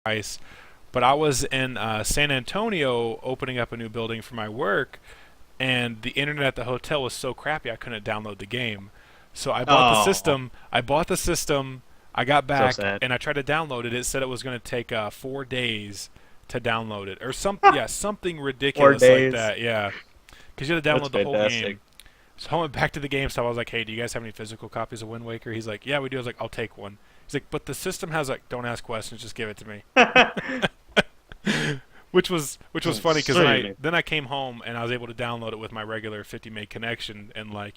price. But I was in San Antonio opening up a new building for my work, and the internet at the hotel was so crappy I couldn't download the game. So I bought the Oh, system. I bought the system. I got so back sad. and I tried to download it. It said it was going to take 4 days to download it, or something 4 ridiculous like days. that. Yeah, because you had to That's download the whole fantastic. game. So I went back to the game so I was like, "Hey, do you guys have any physical copies of Wind Waker?" He's like, "Yeah, we do." I was like, "I'll take one." He's like, "But the system has like, don't ask questions, just give it to me." Which was funny because then I Sweet. then I came home and I was able to download it with my regular 50 meg connection in like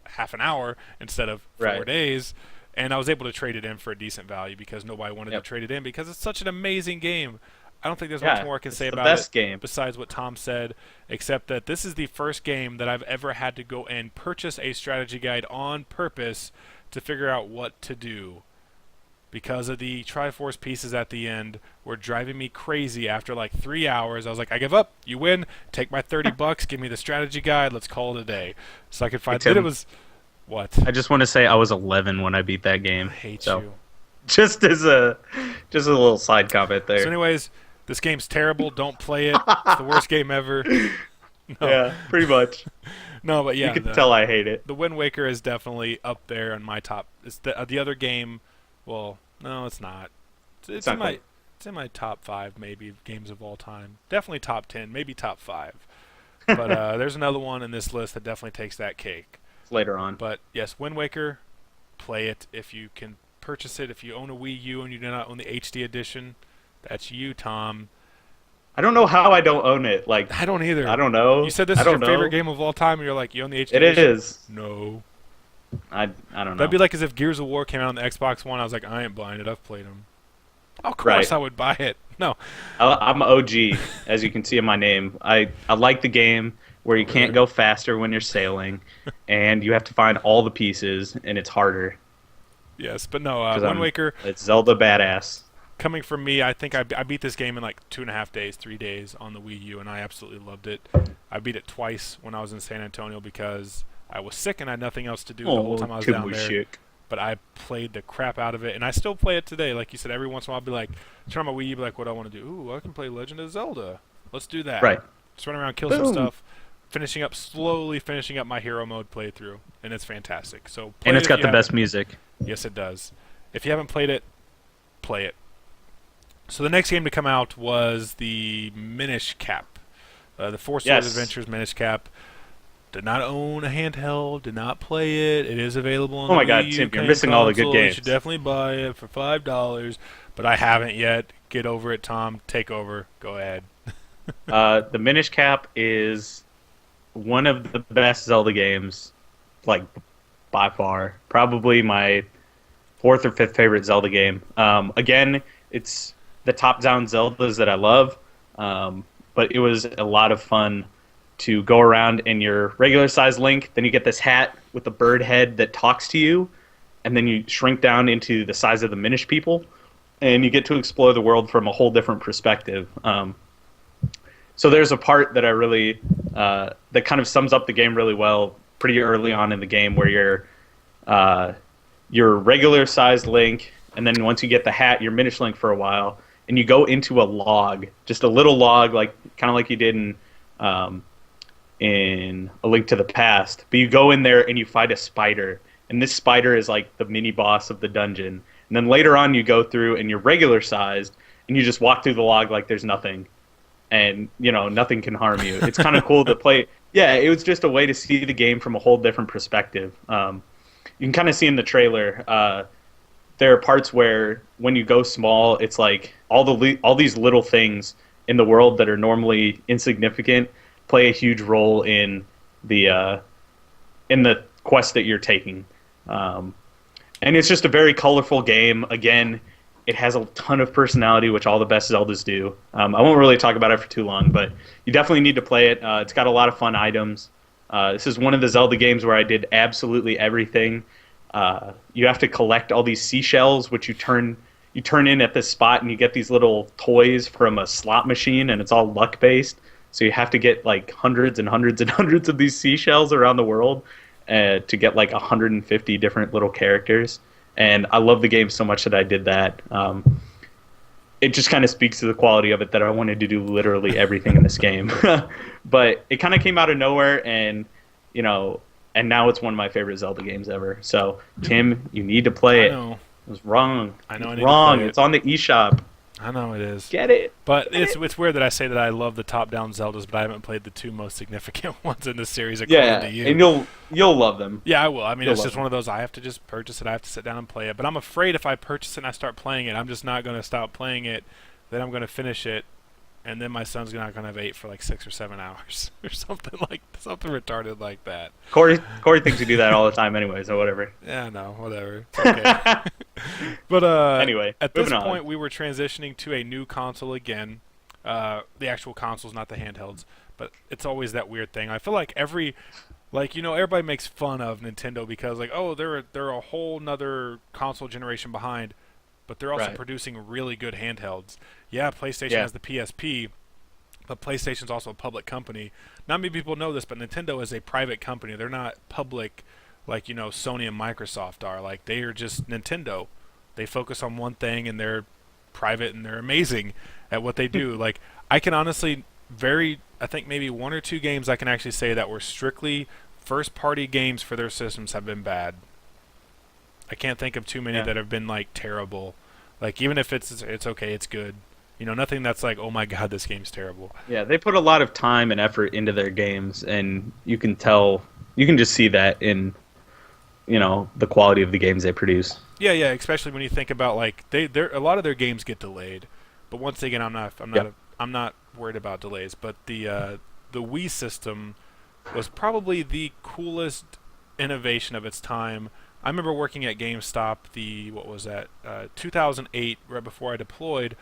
half an hour instead of four Right. days, and I was able to trade it in for a decent value because nobody wanted to Yep. trade it in because it's such an amazing game. I don't think there's much Yeah, more I can it's say the about it best game. besides what Tom said, except that this is the first game that I've ever had to go and purchase a strategy guide on purpose to figure out what to do because of the Triforce pieces at the end were driving me crazy after like 3 hours. I was like, I give up. You win. Take my $30. Give me the strategy guide. Let's call it a day. So I could Hey find. Then it Tim, was what? I just want to say I was 11 when I beat that I game. hate So you. just as a just a little side comment So, there. anyways, this game's terrible. Don't play it. It's the worst game ever. No, Yeah, pretty much. no, but You yeah, can the tell I hate it. the Wind Waker is definitely up there on my top. It's the other game. Well, no, it's not. It's, It's it's in not my quite. it's in my top five maybe games of all time. Definitely top 10, maybe top five. But there's another one in this list that definitely takes that cake. Later on. But yes, Wind Waker, play it if you can purchase it. If you own a Wii U and you do not own the HD edition, that's you, Tom. I don't know how I don't own it. Like, I don't I either. don't You know. said this I is your don't favorite know. game of all time, and you're like, you own the HD It edition? is. No. I don't That'd know. be like as if Gears of War came out on the Xbox One. I was like, I ain't buying it. I've played them. Of course Right. I would buy it. No. I'm OG, as you can see in my name. I like the game where you can't Really? go faster when you're sailing, and you have to find all the pieces, and it's harder Yes, but no. because Wind I'm Waker, it's Zelda badass. coming from me, I think I beat this game in like 2.5 days, 3 days on the Wii U, and I absolutely loved it. I beat it twice when I was in San Antonio because I was sick and I had nothing else to do the whole Oh, time I was too down much there. shit. But I played the crap out of it, and I still play it today. Like you said, every once in a while I'll be like, turn on my Wii U, be like, what do I want to do? Ooh, I can play Legend of Zelda. Let's do that. Right. Just run around, kill some Boom. stuff, slowly finishing up my hero mode playthrough, and it's fantastic. So And play it it's if got you the best haven't. music. Yes, it does. If you haven't played it, play it. So the next game to come out was the Minish Cap, the Four Swords Yes. Adventures Minish Cap. Did not own a handheld. Did not play it. It is available on Oh the my Wii God, U Tim, you're game missing all the good console. You should games. definitely buy it for $5. But I haven't yet. Get over it, Tom. Take over. Go ahead. The Minish Cap is one of the best Zelda games, like by far. Probably my fourth or fifth favorite Zelda game. Again, it's the top-down Zeldas that I love, but it was a lot of fun to go around in your regular-sized Link. Then you get this hat with a bird head that talks to you, and then you shrink down into the size of the Minish people, and you get to explore the world from a whole different perspective. So there's a part that I really that kind of sums up the game really well pretty early on in the game where uh, your regular sized Link, and then once you get the hat, you're Minish Link for a while, and you go into a log, just a little log, like kind of like you did um, in A Link to the Past. But you go in there and you fight a spider, and this spider is like the mini boss of the dungeon. And then later on, you go through and you're regular sized, and you just walk through the log like there's nothing, and nothing can harm you. It's kind of cool to play. Yeah, it was just a way to see the game from a whole different perspective. You can kind of see in the trailer. There are parts where when you go small, it's like all these little things in the world that are normally insignificant play a huge role in the quest that you're taking. Um, and it's just a very colorful game. Again, it has a ton of personality, which all the best Zeldas do. I won't really talk about it for too long, but you definitely need to play it. It's got a lot of fun items. This is one of the Zelda games where I did absolutely everything. You have to collect all these seashells, which you turn in at this spot, and you get these little toys from a slot machine, and it's all luck based. So you have to get like hundreds and hundreds and hundreds of these seashells around the world to get like 150 different little characters. And I love the game so much that I did that. it just kind of speaks to the quality of it that I wanted to do literally everything in this game. But it kind of came out of nowhere, and you know, and now it's one of my favorite Zelda games ever. So Tim, you need to play I it. know. It was wrong. I know. I It's need to wrong. play it. It's on the eShop. I know it is. Get it. But it's weird that I say that I love the top-down Zeldas, but I haven't played the two most significant ones in the series according Yeah, to you. and you'll love them. Yeah, I will. I mean, You'll it's love just them. one of those. I have to just purchase it. I have to sit down and play it. But I'm afraid if I purchase it and I start playing it, I'm just not going to stop playing it. Then I'm going to finish it, and then my son's not going to have ate for like 6 or 7 hours or something retarded like that. Corey thinks you do that all the time anyway, so whatever. Yeah, no, whatever. It's okay. But Anyway, at this moving on. point, we were transitioning to a new console again. The actual consoles, not the handhelds. But it's always that weird thing. I feel like everybody makes fun of Nintendo because like, oh, they're a whole nother console generation behind, but they're also Right. producing really good handhelds. Yeah, PlayStation Yeah. has the PSP, but PlayStation's also a public company. Not many people know this, but Nintendo is a private company. They're not public like, Sony and Microsoft are. Like, they are just Nintendo. They focus on one thing, and they're private, and they're amazing at what they do. Like, I can honestly I think maybe one or two games I can actually say that were strictly first-party games for their systems have been bad. I can't think of too many Yeah. that have been, like, terrible. Like, even if it's okay, it's good. Nothing that's like, oh my god, this game's terrible. Yeah, they put a lot of time and effort into their games, and you can just see that in, the quality of the games they produce. Yeah, yeah, especially when you think about like they're a lot of their games get delayed, but once again, Yep. I'm not worried about delays. But the Wii system was probably the coolest innovation of its time. I remember working at GameStop. What was that? 2008, right before I deployed.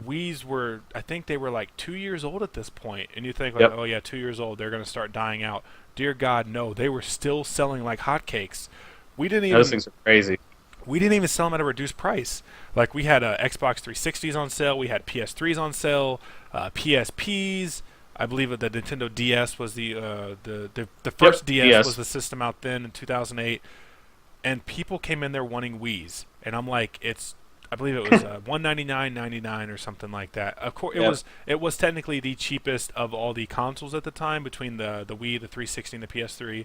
Wii's were, I think they were like 2 years old at this point, and you think like, Yep. oh yeah, 2 years old, they're gonna start dying out. Dear God, no, they were still selling like hotcakes. We didn't Those even things are crazy. we didn't even sell them at a reduced price. Like we had Xbox 360s on sale, we had PS3s on sale, PSPs. I believe that the Nintendo DS was the first DS DS. was the system out then in 2008, and people came in there wanting Wii's, and I'm like, I believe it was $199.99 or something like that. Of course, Yep. it was technically the cheapest of all the consoles at the time between the Wii, the 360, and the PS3.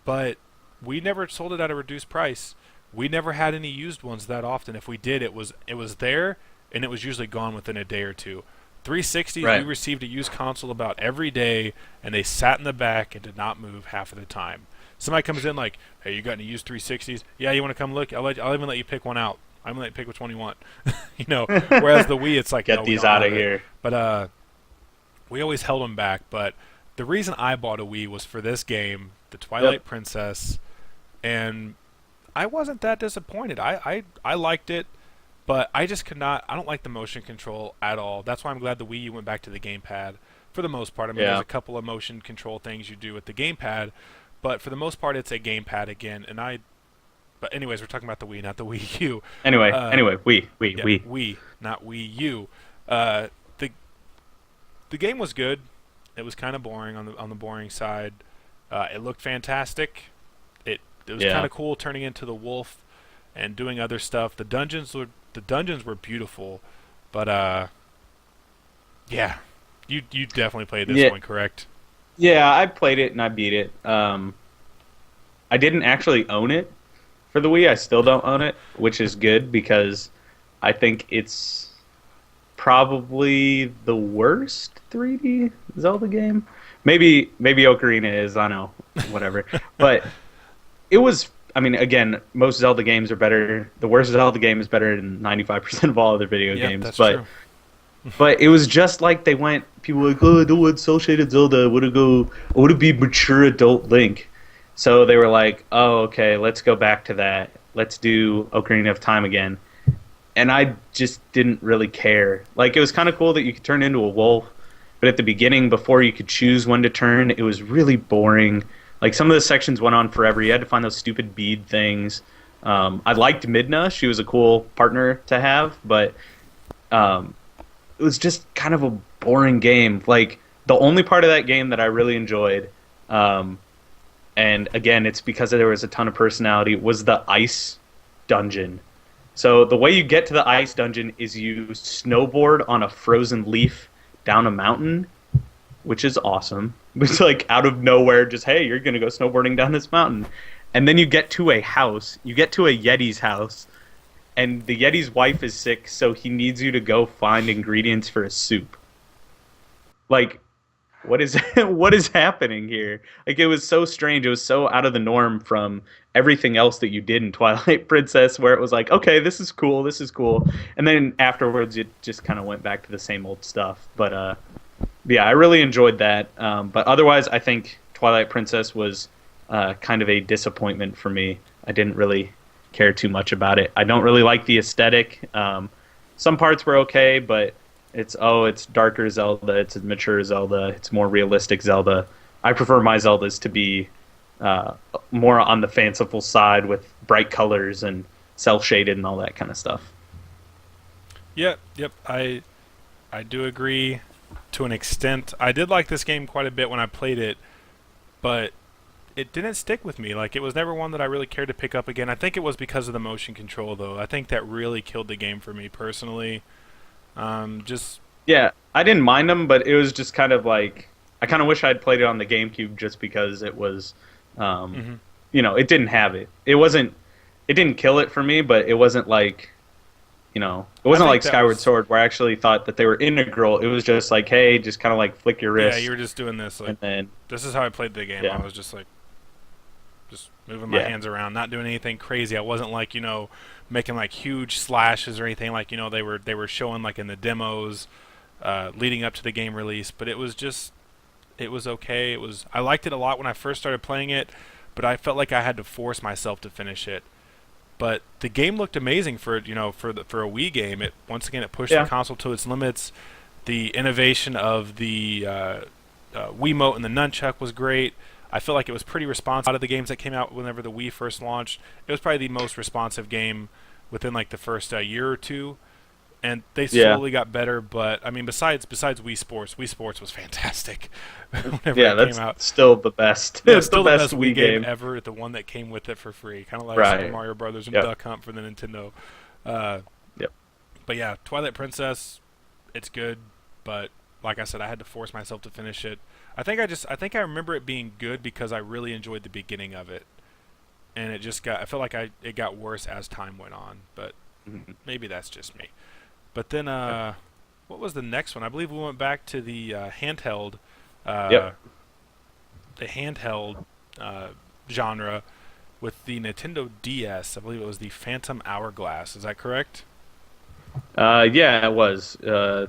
But we never sold it at a reduced price. We never had any used ones that often. If we did, it was there, and it was usually gone within a day or two. 360s, Right. we received a used console about every day, and they sat in the back and did not move half of the time. Somebody comes in like, hey, you got any used 360s? Yeah, you want to come look? I'll even let you pick one out. I'm going to let you pick which one you want. Whereas the Wii, it's like, Get no, we these don't out have of it. here. But we always held them back. But the reason I bought a Wii was for this game, The Twilight Yep. Princess, and I wasn't that disappointed. I liked it, but I just could not. I don't like the motion control at all. That's why I'm glad the Wii U went back to the gamepad for the most part. I mean, Yeah. there's a couple of motion control things you do with the gamepad, but for the most part, it's a gamepad again. But anyways, we're talking about the Wii, not the Wii U. Anyway, Uh, we. Yeah, Wii, not Wii U. The game was good. It was kind of boring on the boring side. It looked fantastic. It was Yeah. kind of cool turning into the wolf and doing other stuff. The dungeons were beautiful, but yeah, you definitely played this Yeah. one, correct? Yeah, I played it and I beat it. I didn't actually own it for the Wii. I still don't own it, which is good because I think it's probably the worst 3D Zelda game. Maybe Ocarina is. I know, whatever. But it was. I mean, again, most Zelda games are better. The worst Zelda game is better than 95% of all other video Yeah, games. that's But true. but it was just like they went. People were like, oh, I don't want cel shaded Zelda. I want to be mature adult Link. So they were like, oh, okay, let's go back to that. Let's do Ocarina of Time again. And I just didn't really care. Like, it was kind of cool that you could turn into a wolf, but at the beginning, before you could choose when to turn, it was really boring. Like, some of the sections went on forever. You had to find those stupid bead things. I liked Midna. She was a cool partner to have, but it was just kind of a boring game. Like, the only part of that game that I really enjoyed, and again, it's because there was a ton of personality, was the ice dungeon. So the way you get to the ice dungeon is you snowboard on a frozen leaf down a mountain, which is awesome. It's like out of nowhere, just hey, you're gonna go snowboarding down this mountain, and then you get to a house. You get to a Yeti's house, and the Yeti's wife is sick, so he needs you to go find ingredients for a soup. Like, what is what is happening here? Like, it was so strange. It was so out of the norm from everything else that you did in Twilight Princess, where it was like, okay, this is cool, and then afterwards it just kind of went back to the same old stuff. But yeah, I really enjoyed that. But otherwise, I think Twilight Princess was kind of a disappointment for me. I didn't really care too much about it. I don't really like the aesthetic. Some parts were okay, but it's darker Zelda, it's a mature Zelda, it's more realistic Zelda. I prefer my Zeldas to be more on the fanciful side with bright colors and cel shaded and all that kind of stuff. Yep. I do agree to an extent. I did like this game quite a bit when I played it, but it didn't stick with me. Like, it was never one that I really cared to pick up again. I think it was because of the motion control, though. I think that really killed the game for me personally. Just Yeah, I didn't mind them, but it was just kind of like I kind of wish I'd played it on the GameCube just because it was, mhm. it didn't have it. It didn't kill it for me, but it wasn't like, it I wasn't think like Skyward Sword where I actually thought that they were integral. It was just like, hey, just kind of like flick your Yeah, wrist, you were just doing this. Like, and then this is how I played the game. yeah, I was just like, just moving my yeah, hands around, not doing anything crazy. I wasn't like, making like huge slashes or anything like, they were showing like in the demos leading up to the game release. But it was okay. I liked it a lot when I first started playing it, but I felt like I had to force myself to finish it. But the game looked amazing for for a Wii game. It once again it pushed the yeah, console to its limits. The innovation of the Wiimote and the nunchuck was great. I feel like it was pretty responsive. Out of the games that came out whenever the Wii first launched, it was probably the most responsive game within like the first year or two. And they yeah, slowly got better, but I mean, besides Wii Sports was fantastic whenever yeah. it came That's out. still the best. Yeah, it's It's the still the best best Wii Wii game game. ever. The one that came with it for free, kind of like Super Right. Mario Brothers and Yep. Duck Hunt for the Nintendo. Uh, Yep. but yeah, Twilight Princess, it's good, but like I said, I had to force myself to finish it. I think I remember it being good because I really enjoyed the beginning of it, and I felt like it got worse as time went on, but Mhm. maybe that's just me. But then, Yep. what was the next one? I believe we went back to uh, Yep. the handheld genre with the Nintendo DS. I believe it was the Phantom Hourglass. Is that correct? Yeah, it was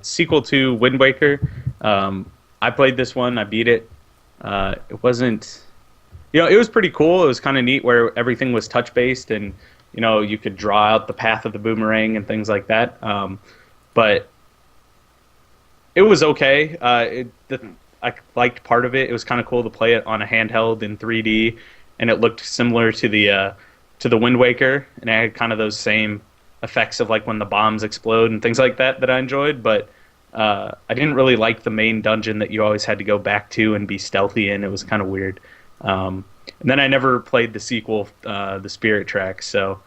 sequel to Wind Waker. I played this one. I beat it. It wasn't, it was pretty cool. It was kind of neat where everything was touch based, and you could draw out the path of the boomerang and things like that. But it was okay. I liked part of it. It was kind of cool to play it on a handheld in 3D, and it looked similar to the Wind Waker, and it had kind of those same effects of like when the bombs explode and things like that I enjoyed. But I didn't really like the main dungeon that you always had to go back to and be stealthy in. It was kind of weird. And then I never played the sequel, the Spirit Tracks. So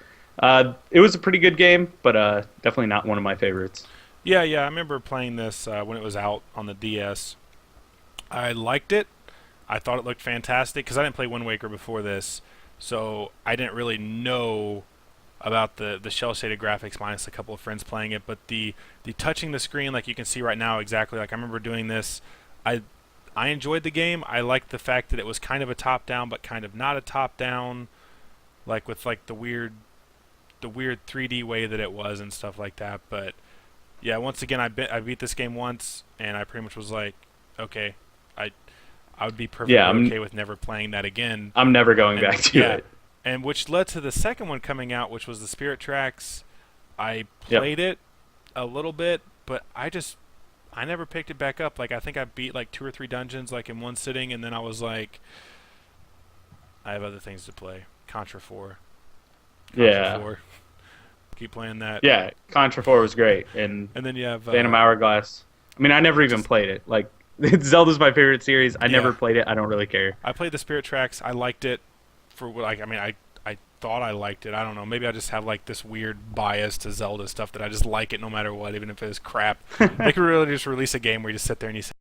it was a pretty good game, but definitely not one of my favorites. Yeah, I remember playing this when it was out on the DS. I liked it. I thought it looked fantastic because I didn't play Wind Waker before this, so I didn't really know about the shell shaded graphics minus a couple of friends playing it. But the touching the screen, like you can see right now, exactly like I remember doing this. I enjoyed the game. I liked the fact that it was kind of a top down, but kind of not a top down, like with like the weird 3D way that it was and stuff like that. But yeah, once again, I beat this game once, and I pretty much was like, okay, I I would be perfectly Yeah, okay with never playing that again. I'm never going And back to yeah, it. and which led to the second one coming out, which was the Spirit Tracks. I Yep. played it a little bit, but I never picked it back up. Like I think I beat like 2 or 3 dungeons like in one sitting, and then I was like, I have other things to play. Contra 4. Contra Yeah. 4. Keep playing that. Yeah, Contra 4 was great, and And then you have Phantom Hourglass. I mean, I never even played it. Like, Zelda's my favorite series. I never Yeah. played it. I don't really care. I played the Spirit Tracks. I liked it for what I mean. I thought I liked it. I don't know. Maybe I just have like this weird bias to Zelda stuff that I just like it no matter what, even if it is crap. They could really just release a game where you just sit there and you